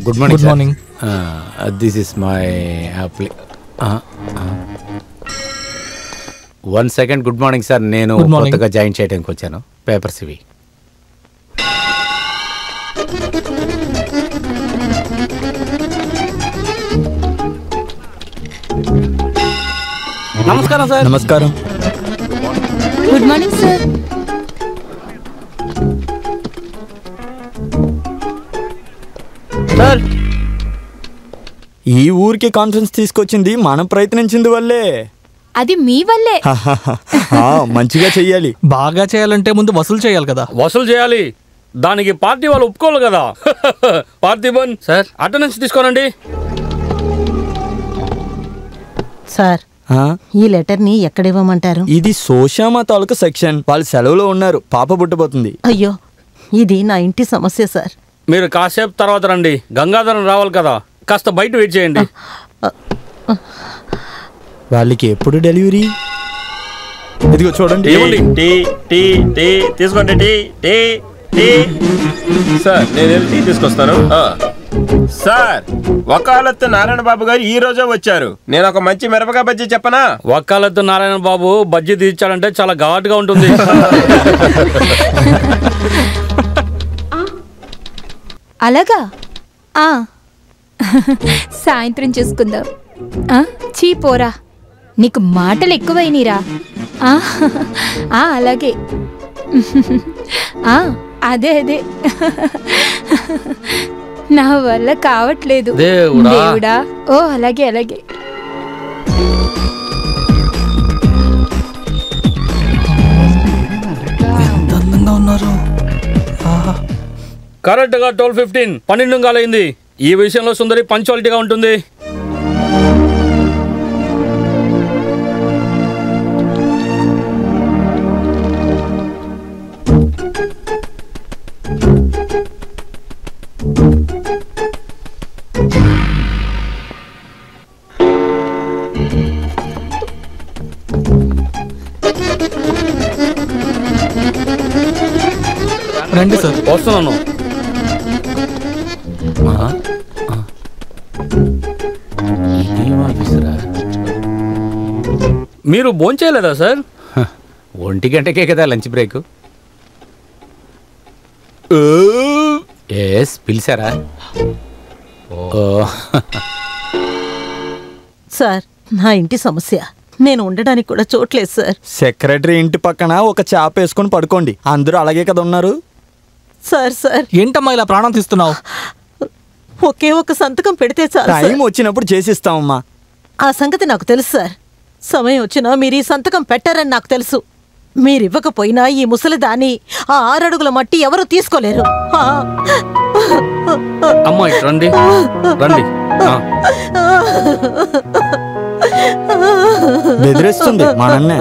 Good morning. Good morning. This is my one second. Good morning sir. నేను కొత్తగా join చేయడానికి వచ్చాను. Papers ఇవి. నమస్కారం సార్. నమస్కారం. Good morning sir. సార్, ఈ ఊరికి కాన్ఫరెన్స్ తీసుకొచ్చింది మనం ప్రయత్నించింది వల్లే. అది మీ వల్లే. మంచిగా చెయ్యాలి. బాగా చేయాలంటే ముందు వసూలు చేయాలి కదా. వసూలు చేయాలి, దానికి పార్టీ వాళ్ళు ఒప్పుకోవాలి కదా. పార్థిబన్ సార్, అటెండెన్స్ తీసుకోనండి. సార్, ఈ లెటర్ ని ఎక్కడ ఇవ్వమంటారు? ఇది సోషామా తాలూకా సెక్షన్. వాళ్ళు సెలవులో ఉన్నారు. పాప పుట్టబోతుంది. అయ్యో, ఇది నా ఇంటి సమస్య సార్. మీరు కాసేపు తర్వాత రండి. గంగాధరం రావాలి కదా, కాస్త బయట వెయిట్ చేయండి. వాళ్ళకి ఎప్పుడు డెలివరీ? ఇదిగో చూడండి. తీసుకోండి. టీ సార్, నేను టీ తీసుకొస్తాను. సార్, వకాలత్తు నారాయణ బాబు గారు ఈ రోజే వచ్చారు. నేను ఒక మంచి మిరపకాయ బజ్జీ చెప్పనా? వకాలత్తు నారాయణ బాబు బజ్జీ తీర్చాడంటే చాలా ఘాటుగా ఉంటుంది. అలాగా? సాయంత్రం చూసుకుందాం. చీ పోరా, నీకు మాటలు ఎక్కువైనరా. అలాగే. అదే నా వల్ల కావట్లేదు దేవుడా. ఓ అలాగే. ఎంత అందంగా ఉన్నారు. కరెక్ట్ గా 12:15 12 కాలైంది. ఈ విషయంలో సుందరి పంక్చువాలిటీగా ఉంటుంది. రండి సార్. వస్తున్నాను. మీరు భోంచేయలేదా సార్? 1 గంటకే కదా లంచ్ బ్రేక్. పిలిచారా? సార్, నా ఇంటి సమస్య. నేను ఉండడానికి కూడా చోట్లేదు సార్. సెక్రటరీ ఇంటి పక్కన ఒక చాప వేసుకుని పడుకోండి. అందరూ అలాగే కదా ఉన్నారు. సార్ ఏంటమ్మా ఇలా ప్రాణం తీస్తున్నావు? ఒకే ఒక సంతకం పెడితే చాలు. టైం వచ్చినప్పుడు చేసిస్తామమ్మా. ఆ సంగతి నాకు తెలుసు సార్. సమయం వచ్చినా మీరు ఈ సంతకం పెట్టారని నాకు తెలుసు. మీరివ్వకపోయినా ఈ ముసలిదాన్ని ఆ 6 అడుగుల మట్టి ఎవరు తీసుకోలేరు. అమ్మాయి రండి. బెదిరిస్తుంది మనన్నే.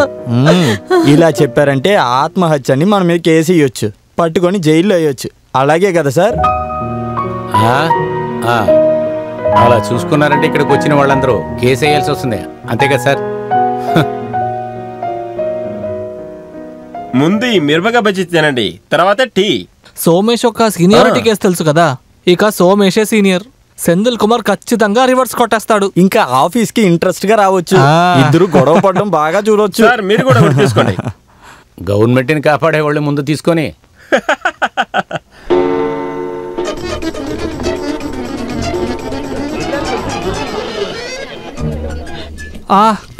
ఇలా చెప్పారంటే ఆత్మహత్య అని మన మీద కేసు ఇవ్వచ్చు, పట్టుకొని జైల్లో వేయొచ్చు. అలాగే కదా సార్? అలా చూసుకున్నారంటే ఇక్కడికి వచ్చిన వాళ్ళందరూ కేసు వేయాల్సి వస్తుంది. అంతే కదా సార్? ముందు ఈ మిరపకాయ బజ్జీ తినండి, తర్వాత టీ. సోమేష్ ఒక సీనియారిటీ కేసు తెలుసు కదా. ఇక సోమేషే సీనియర్. సెంధిల్ కుమార్ ఖచ్చితంగా రివర్స్ కొట్టేస్తాడు. ఇంకా ఆఫీస్ కి ఇంట్రెస్ట్ గా రావచ్చు. ఇద్దరు గొడవ పడడం బాగా చూడొచ్చు. సార్, మీరు కూడా తీసుకోండి. గవర్నమెంట్ ని కాపాడే వాళ్ళు ముందు తీసుకొని.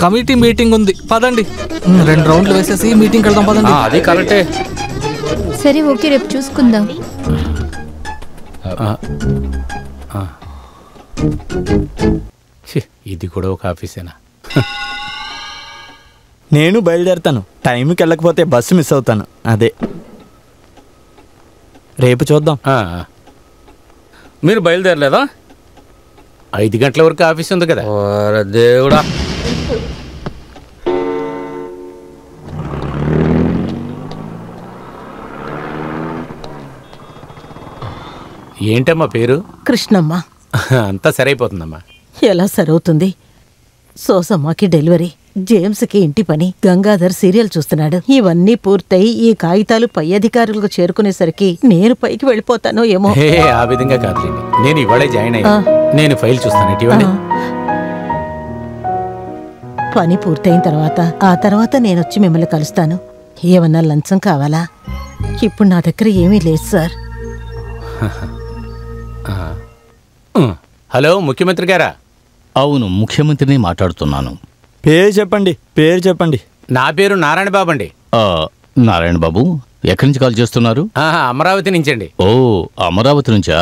కమిటీ మీటింగ్ ఉంది, పదండి. 2 రౌండ్లు వేసేసి మీటింగ్ వెళ్దాం, పదండి. అది కరెక్టే. సరే, ఓకే, రేపు చూసుకుందాం. ఇది కూడా ఒక ఆఫీసేనా? నేను బయలుదేరుతాను. టైంకి వెళ్ళకపోతే బస్సు మిస్ అవుతాను. అదే రేపు చూద్దాం. మీరు బయలుదేరలేదా? 5 గంటల వరకు ఆఫీస్ ఉంది కదా. దేవుడా, ఏంటమ్మా పేరు? కృష్ణమ్మ. అంతా సరైపోతుందమ్మా. ఎలా సరవుతుంది? సోసమ్మకి డెలివరీ. జేమ్స్కి ఇంటి పని, గంగాధర్ సీరియల్ చూస్తున్నాడు. ఇవన్నీ పూర్తయి ఈ కాగితాలు పై అధికారులకు చేరుకునేసరికి నేను పైకి వెళ్ళిపోతానో ఏమో. హే ఆ విధంగా కాదులేండి, నేను ఇవాళే జాయిన్ అయ్యా. నేను ఫైల్ చూస్తాను. ఇటీవలే పని పూర్తయిన తర్వాత ఆ తర్వాత నేనొచ్చి మిమ్మల్ని కలుస్తాను. ఏమన్నా లంచం కావాలా? ఇప్పుడు నా దగ్గర ఏమీ లేదు సార్. హలో, ముఖ్యమంత్రి గారా? అవును, ముఖ్యమంత్రిని మాట్లాడుతున్నాను. పేరు చెప్పండి, పేరు చెప్పండి. నా పేరు నారాయణ బాబు అండి. నారాయణ బాబు, ఎక్కడి నుంచి కాల్ చేస్తున్నారు? అమరావతి నుంచండి. ఓ, అమరావతి నుంచా?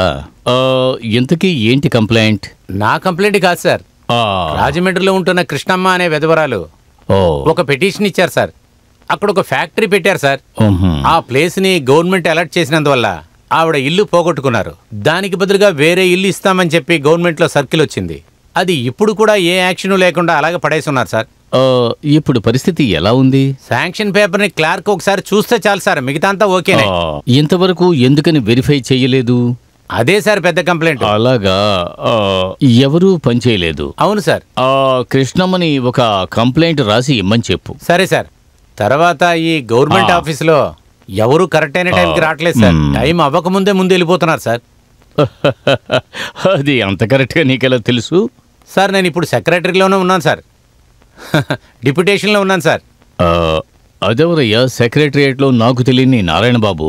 ఇంతకీ ఏంటి కంప్లైంట్? నా కంప్లైంట్ కాదు సార్. రాజమండ్రిలో ఉంటున్న కృష్ణమ్మ అనే వెధవరాలు ఒక పిటిషన్ ఇచ్చారు సార్. అక్కడ ఒక ఫ్యాక్టరీ పెట్టారు సార్. ఆ ప్లేస్ ని గవర్నమెంట్ అలర్ట్ చేసినందువల్ల ఆవిడ ఇల్లు పోగొట్టుకున్నారు. దానికి బదులుగా వేరే ఇల్లు ఇస్తామని చెప్పి గవర్నమెంట్ లో సర్కిల్ వచ్చింది. అది ఇప్పుడు కూడా ఏ యాక్షన్ లేకుండా అలాగే పడేసి ఉన్నారు సార్. ఇప్పుడు పరిస్థితి ఎలా ఉంది? శాంక్షన్ పేపర్ ని క్లార్క్ ఒకసారి చూస్తే చాలు సార్, మిగతా అంతా ఓకేనే. ఇంతవరకు ఎందుకని వెరిఫై చేయలేదు? అదే సార్ పెద్ద కంప్లైంట్. అలాగా, ఎవరూ పనిచేయలేదు? అవును సార్. కృష్ణమ్మని ఒక కంప్లైంట్ రాసి ఇమ్మని చెప్పు. సరే సార్. తర్వాత ఈ గవర్నమెంట్ ఆఫీస్ లో ఎవరు కరెక్ట్ అయిన టైంకి రావట్లేదు సార్. టైం అవ్వకముందే ముందు వెళ్ళిపోతున్నారు సార్. అది అంత కరెక్ట్గా నీకెలా తెలుసు? సార్ నేను ఇప్పుడు సెక్రటరీలోనే ఉన్నాను సార్. డిప్యుటేషన్లో ఉన్నాను సార్. అదెవరయ్యా సెక్రటరియేట్లో నాకు తెలియని నారాయణ బాబు?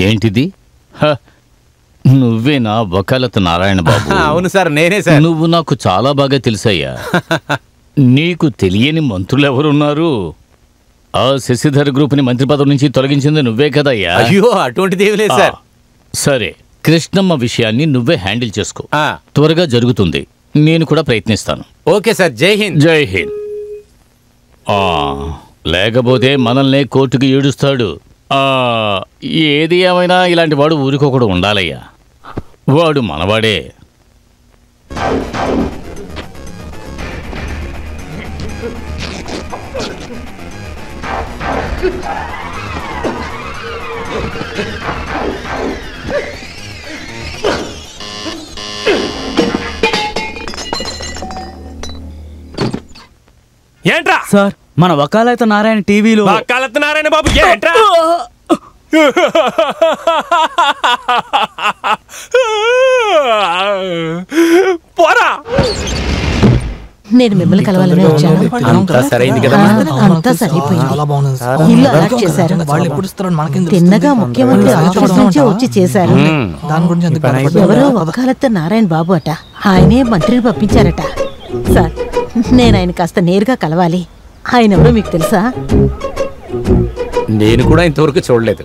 ఏంటిది? నువ్వేనా వకాలత్ నారాయణ బాబు? అవును సార్, నేనే సార్. నువ్వు నాకు చాలా బాగా తెలుసయ్యా. నీకు తెలియని మంత్రులు ఎవరున్నారు? ఆ శశిధర్ గ్రూప్ ని మంత్రి పదవి నుంచి తొలగించింది నువ్వే కదయ్యా. అయ్యో, అటువంటిది ఏమీ లేదు సార్. సరే, కృష్ణమ్మ విషయాన్ని నువ్వే హ్యాండిల్ చేసుకో. త్వరగా జరుగుతుంది. నేను కూడా ప్రయత్నిస్తాను. Okay sir. జై హింద్. జై హింద్. లేకపోతే మనల్ని కోర్టుకి ఈడుస్తాడు. ఏది ఏమైనా ఇలాంటి వాడు ఊరికొకడు ఉండాలయ్యా. వాడు మనవాడే. ఏంట్రా సార్, మన వకాలత్ నారాయణ టీవీలో. వకాలత్ నారాయణ బాబు ఏంట్రా? పోరా. నేను మిమ్మల్ని కలవాలని వచ్చాను. అంతా సరైంది కదా? అంతా సరిపోయింది. ఇల్లు అలాట్ చేశారు. తిన్నగా ముఖ్యమంత్రి ఆఫీస్ నుంచే వచ్చి చేశారు. ఎవరో వకాలత్ నారాయణ బాబు అట. ఆయనే మంత్రిని పంపించారట. సార్, నేను ఆయన కాస్త నేరుగా కలవాలి. ఆయన ఎవరో మీకు తెలుసా? నేను కూడా ఇంతవరకు చూడలేదు.